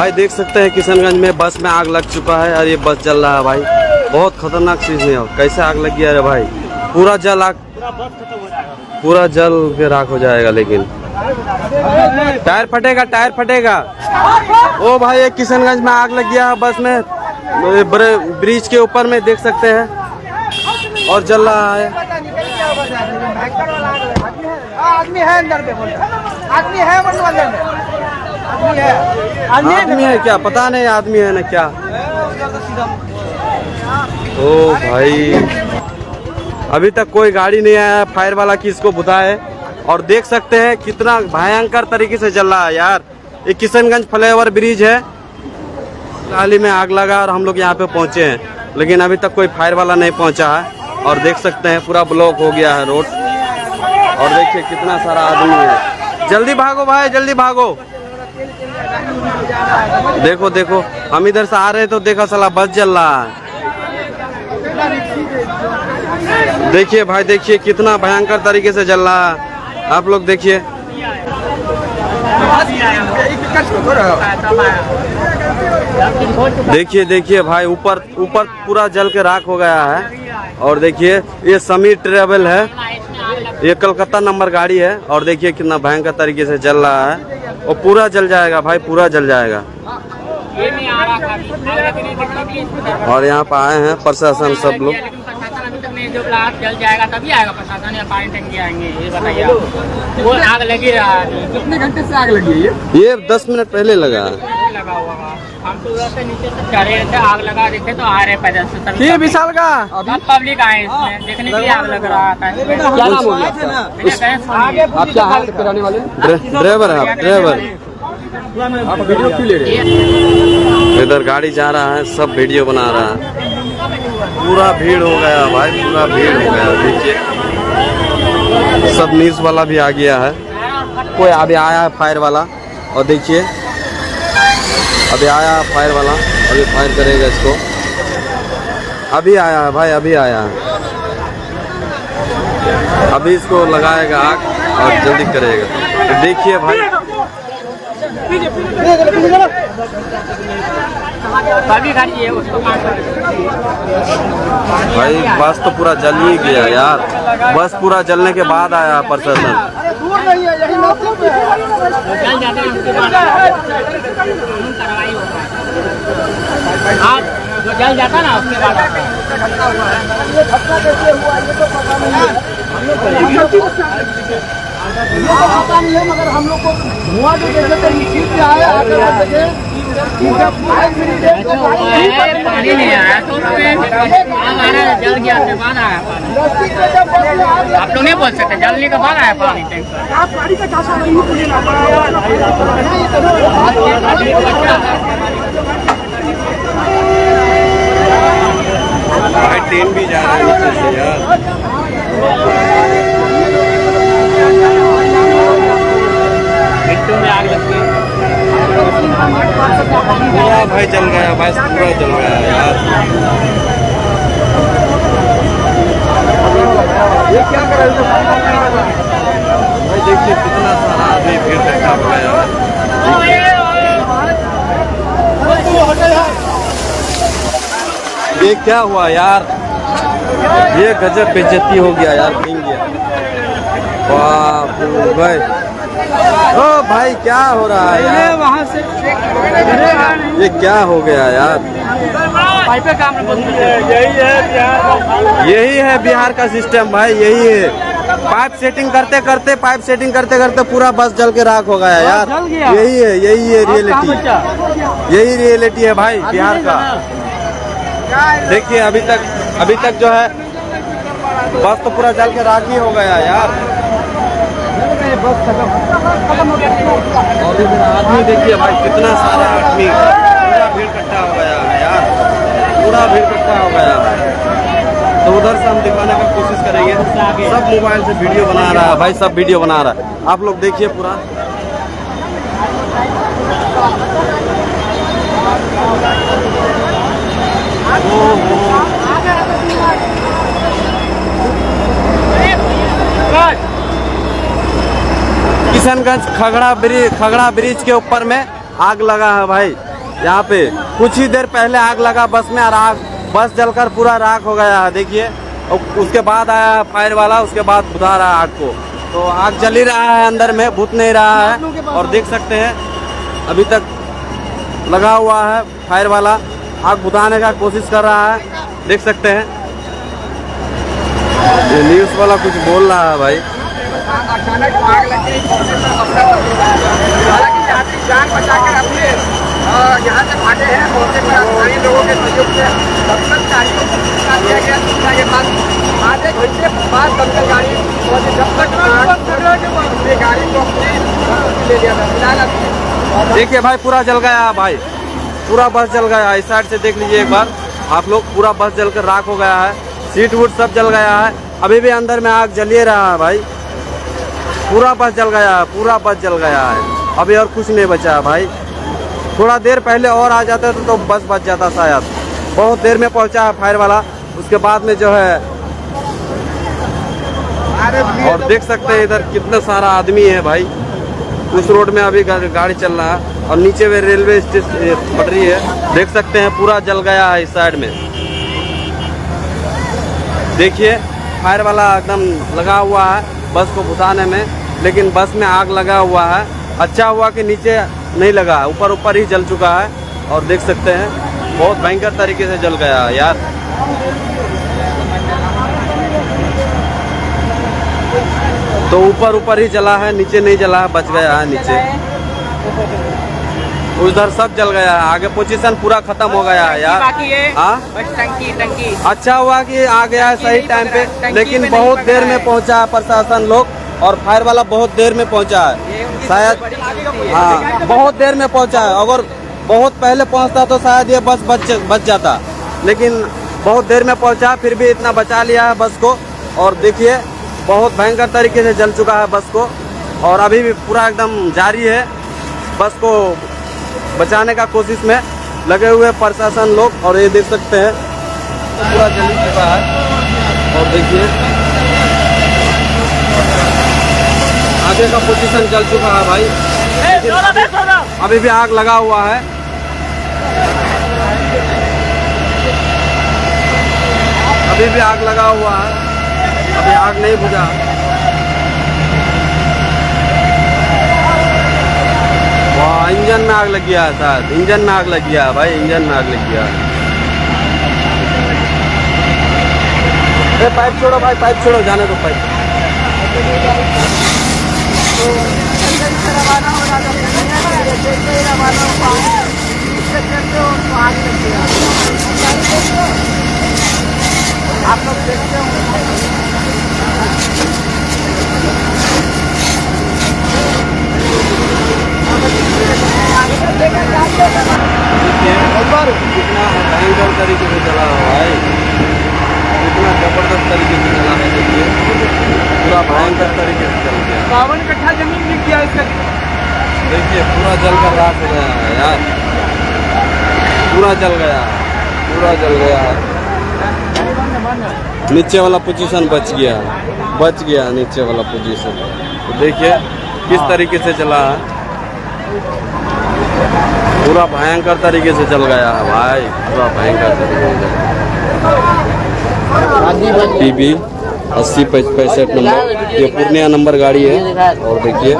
भाई देख सकते हैं किशनगंज में बस में आग लग चुका है और ये बस जल रहा है भाई। बहुत खतरनाक चीज है। कैसे आग लग गया है भाई। पूरा जल के राख हो जाएगा। लेकिन टायर फटेगा, टायर फटेगा। ओ भाई एक किशनगंज में आग लग गया है बस में, बड़े ब्रिज के ऊपर में देख सकते हैं और जल रहा है। आदमी है अंदर में, आदमी है अंदर में, आदमी है क्या पता नहीं, आदमी है ना क्या। ओ भाई अभी तक कोई गाड़ी नहीं आया फायर वाला कि इसको बुलाए। और देख सकते हैं कितना भयंकर तरीके से जल रहा है यार। ये किशनगंज फ्लाईओवर ब्रिज है, हाल ही में आग लगा और हम लोग यहाँ पे पहुँचे हैं, लेकिन अभी तक कोई फायर वाला नहीं पहुँचा है। और देख सकते हैं पूरा ब्लॉक हो गया है रोड। और देखिए कितना सारा आदमी है। जल्दी भागो भाई, जल्दी भागो। देखो देखो हम इधर से आ रहे हैं तो देखा साला बस जल रहा है। देखिए भाई, देखिए कितना भयंकर तरीके से जल रहा है। आप लोग देखिए। देखिए देखिए भाई, ऊपर पूरा जल के राख हो गया है। और देखिए ये समीर ट्रेवल है, ये कलकत्ता नंबर गाड़ी है। और देखिए कितना भयंकर तरीके से जल रहा है और पूरा जल जाएगा भाई, पूरा जल जाएगा। और यहाँ पे आए हैं प्रशासन सब लोग। जो जल जाएगा तभी आएगा प्रशासन या पानी टंकी आएंगे, ये बताइए। वो आग लगी रहा है। कितने घंटे से आग लगी है? ये 10 मिनट पहले लगा हुआ। हम तो उधर से नीचे से चढ़े थे, आग लगा रहे थे तो आ रहे पैदल से। ये विशाल का पब्लिक आए इसमें देखने के लिए आग लग रहा था। क्या नाम हो गया? आप क्या हाल कराने वाले? ड्राइवर है आप? ड्राइवर आप वीडियो क्यों ले रहे हैं? इधर गाड़ी जा रहा है, सब वीडियो बना रहा है। पूरा भीड़ हो गया भाई, पूरा भीड़ हो गया। देखिए सब न्यूज वाला भी आ गया है। कोई अभी आया है फायर वाला। और देखिए अभी आया है फायर वाला, अभी फायर करेगा इसको। अभी आया है भाई, अभी आया है। अभी इसको लगाएगा आग और जल्दी करेगा। तो देखिए भाई, भाई बस तो पूरा जल ही गया यार। बस पूरा जलने के बाद आया प्रशासन। जल जाता ना उसके बाद पता नहीं है, मगर हम लोग को धुआं जो जैसे से आया पानी नहीं आया तो जल गया के बाद आया पानी। आप लोग नहीं बोल सकते, जलने के बाद आया पानी। भाई ट्रेन भी जा रहा है नीचे से यार। में आग लग गई, पूरा भाई जल गया, बस पूरा जल गया यार। ये क्या कर रहे हो भाई देखिए कितना सारा आदमी भीड़ इकट्ठा हो गया है। ये क्या हुआ यार, ये गजब बेइज्जती हो गया यार। वाह भाई, ओ भाय क्या हो रहा है यार? वहाँ से ये क्या हो गया यार? पाइपे काम यही है बिहार का सिस्टम भाई, यही है। पाइप सेटिंग करते करते पूरा बस जल के राख हो गया यार। यही है रियलिटी, यही रियलिटी है भाई बिहार का। देखिए अभी तक जो है बस तो पूरा जल के राख ही हो गया यार। और इधर आदमी देखिए भाई, कितना सारा आदमी, पूरा भीड़ इकट्ठा हो गया है यार, पूरा भीड़ इकट्ठा हो गया है। तो उधर से हम दिखाने का कोशिश करेंगे। सब मोबाइल से वीडियो बना रहा है भाई, सब वीडियो बना रहा है। आप लोग देखिए पूरा। किशनगंज खगड़ा ब्रिज के ऊपर में आग लगा है भाई। यहाँ पे कुछ ही देर पहले आग लगा बस में और आग बस जलकर पूरा राख हो गया है। देखिए, और उसके बाद आया फायर वाला, उसके बाद बुझा रहा है आग को। तो आग जल ही रहा है, अंदर में बुझ नहीं रहा है। और देख सकते हैं अभी तक लगा हुआ है फायर वाला, आग बुझाने का कोशिश कर रहा है। देख सकते हैं ये न्यूज़ वाला कुछ बोल रहा है भाई। अचानक आग लग गई, हालांकि यात्री जान बचाकर अपने यहाँ से भागे हैं। मौके पर स्थानीय लोगों के सहयोग से दमकल गाड़ियों को सूचना दिया गया। सूचना के बाद आधे घंटे बाद दमकल गाड़ी पहुंची। जब तक गाड़ी को अपने ले लिया था। फिलहाल देखिए भाई पूरा जल गया है भाई, पूरा बस जल गया है। इस साइड से देख लीजिए एक बार आप लोग, पूरा बस जलकर राख हो गया है। सीट वूट सब जल गया है। अभी भी अंदर में आग जल ही रहा है भाई। पूरा बस जल गया है, पूरा बस जल गया है। अभी और कुछ नहीं बचा है भाई। थोड़ा देर पहले और आ जाता तो बस बच जाता शायद। बहुत देर में पहुंचा है फायर वाला, उसके बाद में जो है। और देख सकते हैं इधर कितना सारा आदमी है भाई। उस रोड में अभी गाड़ी चल रहा है और नीचे में रेलवे स्टेशन पटरी है। देख सकते हैं पूरा जल गया है इस साइड में। देखिए फायर वाला एकदम लगा हुआ है बस को बुझाने में, लेकिन बस में आग लगा हुआ है। अच्छा हुआ कि नीचे नहीं लगा, ऊपर ऊपर ही जल चुका है। और देख सकते हैं बहुत भयंकर तरीके से जल गया है यार। तो ऊपर ऊपर ही जला है, नीचे नहीं जला है, बच गया है नीचे। उधर सब जल गया है, आगे पोजीशन पूरा खत्म हो गया है यार। हाँ बस टंकी अच्छा हुआ कि आ गया है सही टाइम पे, लेकिन बहुत देर में पहुंचा है प्रशासन लोग और फायर वाला बहुत देर में पहुंचा है शायद। हाँ बहुत देर में पहुंचा है, अगर बहुत पहले पहुंचता तो शायद ये बस बच जाता, लेकिन बहुत देर में पहुंचा, फिर भी इतना बचा लिया है बस को। और देखिए बहुत भयंकर तरीके से जल चुका है बस को, और अभी भी पूरा एकदम जारी है बस को बचाने का कोशिश में लगे हुए प्रशासन लोग। और ये देख सकते हैं तो पूरा जल ही चुका है। और देखिए आगे का पोजीशन जल चुका है भाई, अभी भी आग लगा हुआ है। अभी भी आग लगा हुआ है, अभी आग नहीं बुझा। वाह इंजन में आग लग गया है शायद, इंजन में आग लग गया है भाई, इंजन में आग लग गया है। पाइप छोड़ो भाई, पाइप छोड़ो, जाने दो पाइप। आप लोग देखते हो कितना भयंकर तरीके से चला है भाई, कितना जबरदस्त तरीके से चला है। देखिए पूरा भयंकर तरीके से चल गया। 52 कट्ठा जमीन बिक गया इसका। देखिए पूरा जल कर राख हो गया है यार, पूरा जल गया, पूरा जल गया है। नीचे वाला पोजीशन बच गया नीचे वाला पोजीशन। तो देखिए किस तरीके से चला है, पूरा भयंकर तरीके से चल गया है भाई, पूरा भयंकर तरीके से। PB 8065 नंबर, ये पूर्णिया नंबर गाड़ी है। और देखिए